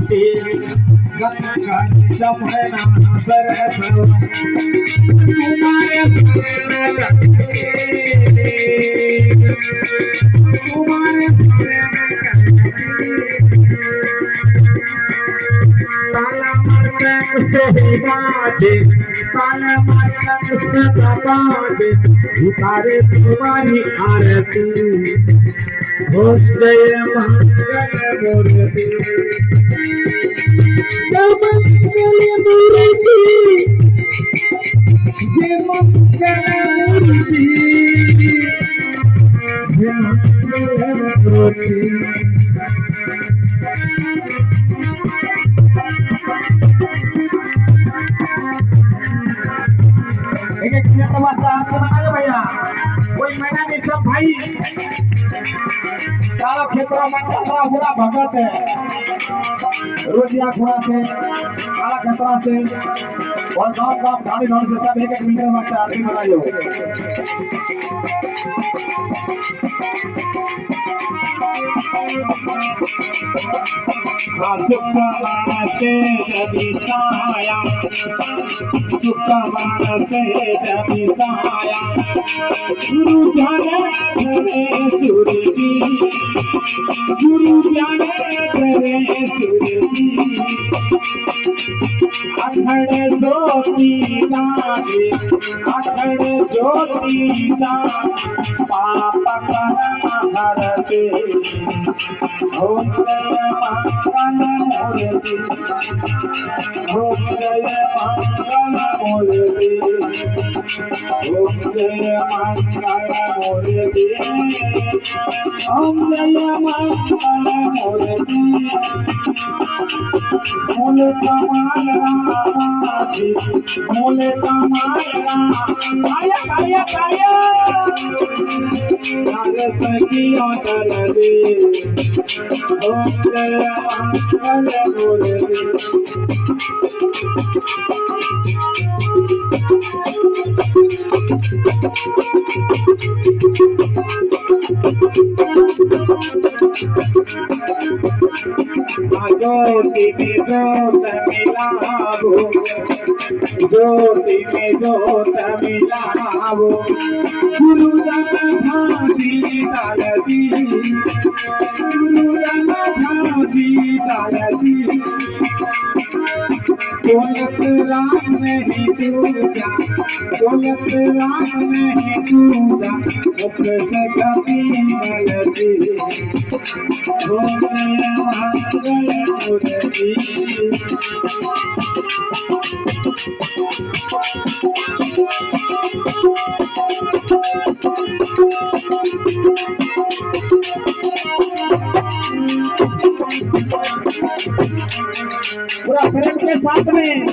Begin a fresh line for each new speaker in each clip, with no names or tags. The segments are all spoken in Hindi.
गंगा जमुना सरस्वती तुम्हारे तुम्हारे ताला मरकन से बाजे ताला मरकन से बाजे उतारे तुम्हारी आरती हो जय मंगल मूर्ति जय मंगल मूर्ति जय मंगल मूर्ति जय मंगल मूर्ति भैया कोई मैंने नहीं सब भाई सारा क्षेत्रों में कचरा पूरा भगत है रोजिया खुरा से काला कचरा से और गाँव गाँव धानी धान से सब एक मीटर में आरती बनाइयो से जबी साया से जबी साया गुरु जाने सूर्य की गुरु जाने सूर्य अखड़ ज्योति दागे अखड़ ज्योति पाप करम हरते ओम जय मंगल मूर्ति ओम जय मंगल मूर्ति ओम जय मंगल मूर्ति ओम जय मंगल मूर्ति मूल कमाल रामासी मूल कमाल काया काया काया नाग सखियों चल दे ओम जय मंगल मूर्ति ज्योति में ज्योत मिलावो ज्योति में ज्योत मिलावो गुरु जन फांसी डालती गुरु जन फांसी डालती दौलत राम नहीं दूजा दौलत राम नहीं दूजा मुख से कभी मिलती ओम जय मंगल मूर्ति पूरा प्रेम के साथ में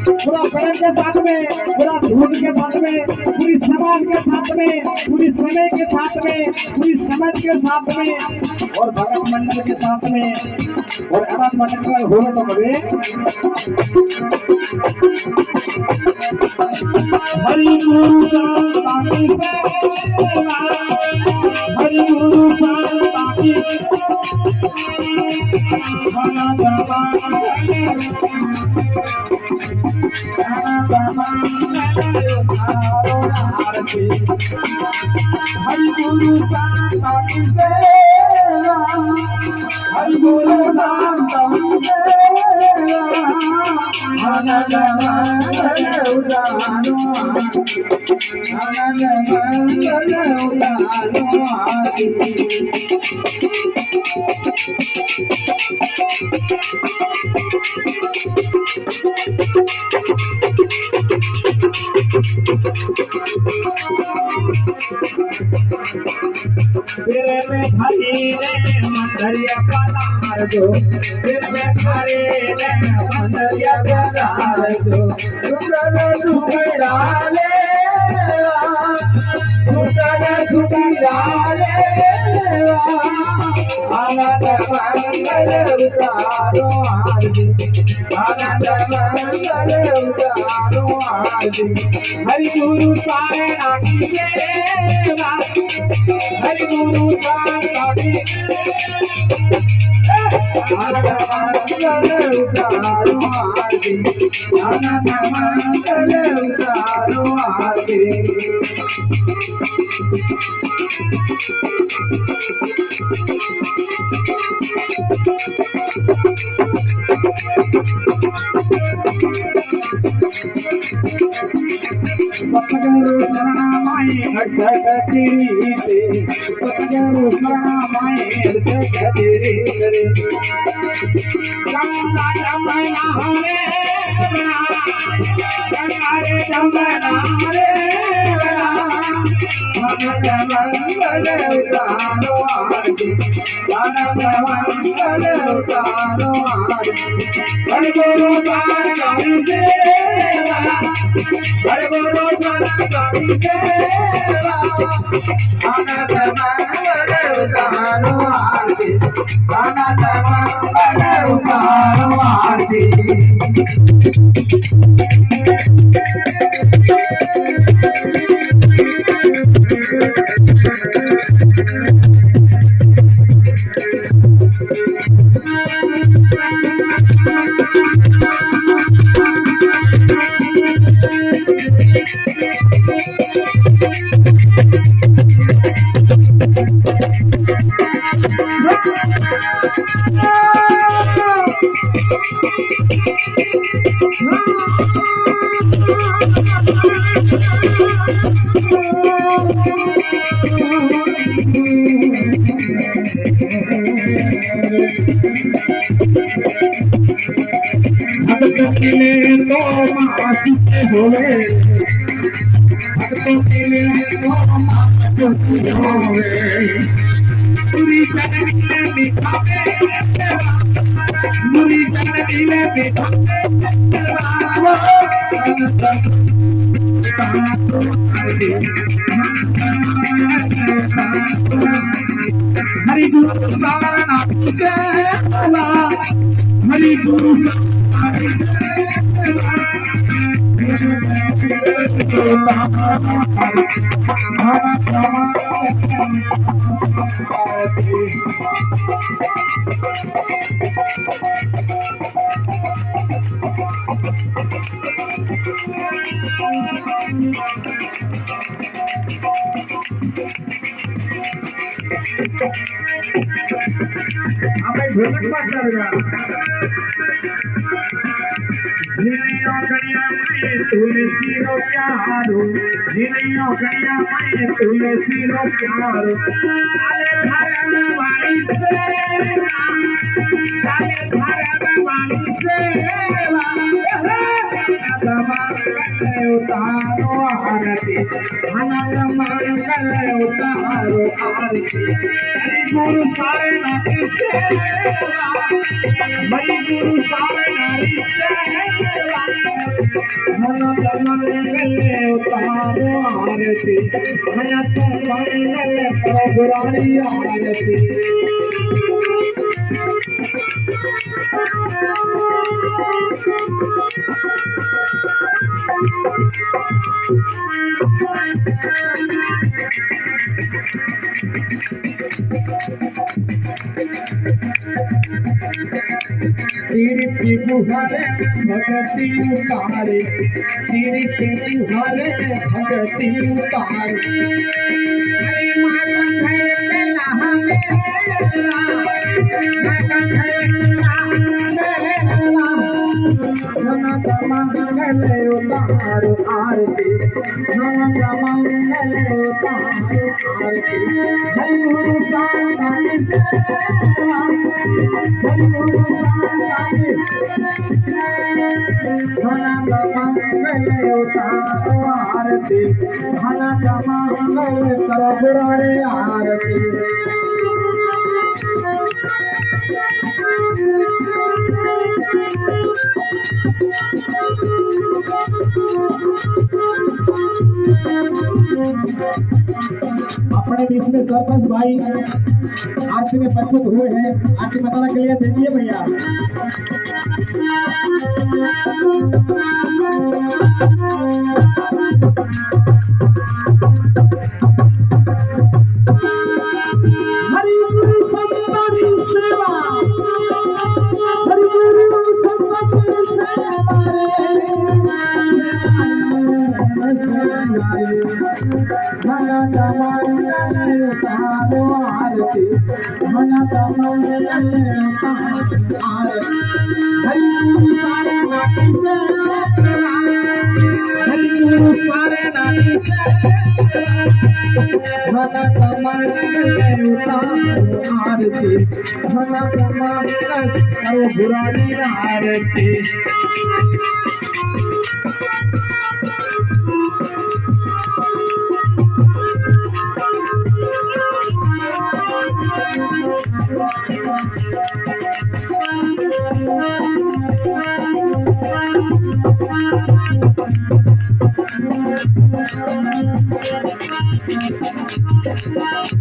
पूरा प्रेम के साथ में पूरा धूम के साथ में पूरी समाज के साथ में पूरी समय के साथ में पूरी समझ के साथ में और भगत मंडल के साथ में और अनाथ मंडल का हो तो कभी हरि गुरु शांति सेवा हरि गुरु शांति हरि गुरु शांति सेवा हरि गुरु शांति सेवा आनंद मंगल उदानो आनंद मंगल उदानो फिर में खरी रे मंदरिया पधार दो फिर में खरी रे मंदरिया पधार दो सुंदर सुखड़ाले सुंदर सुखड़ाले आनंद मंगल उतारो आरती आनंद मंगल उतारो आरती हरि गुरु सारणा की सेवा हरि गुरु सारणा की आनंद मंगल उतारो आरती, आनंद मंगल उतारो आरती। सतगुरु शरणमाई अक्षत गिरीते, सतगुरु शरणमाई अक्षत गिरीते। जमना जमना हरे गंगा रे जमना हरे आनंद मंगल उतारो आरती, आनंद मंगल उतारो आरती। हरि गुरु सारनाथ देवा, हरि गुरु सारनाथ देवा, आनंद मंगल उतारो आरती, आनंद मंगल उतारो आरती। भक्तों के लिए तो मासूम होवे, भक्तों के लिए तो मासूम होवे। पूरी जगत में बिठावे, पूरी जगत में बिठावे। हरि गुरु सारनाथ देवा, हरि गुरु हमें ढोलक बात करेगा। झिलियों गड़िया में तुलसी रो प्यारो, झिलियों गड़िया में तुलसी रो प्यारो। साले धर्म वाली सेवा, साले धर्म वाली सेवा, मंगल उतारो आरती, आनंद मंगल उतारो आरती। हरि गुरु सारनाथ सेवा, हरि गुरु सारनाथ सेवा, आनंद मंगल उतारो आरती, आनंद मंगल प्रभु रानी आरती। तेरी बुहारे भगती उतारे, तेरी बुहारे भगती उतारे। मंगल उतारो आरती, मंगल उतारो आरती। हरि गुरु सारनाथ सेवा, हरि गुरु सारनाथ मंगल उतारो आरती, मंगल प्रभु रानी आरती। अपने बीच में सरपंच भाई आरती में प्रस्तुत हुए हैं, आरती बताने के लिए देखिए भैया। हरि गुरु संतानी सेवा, आरती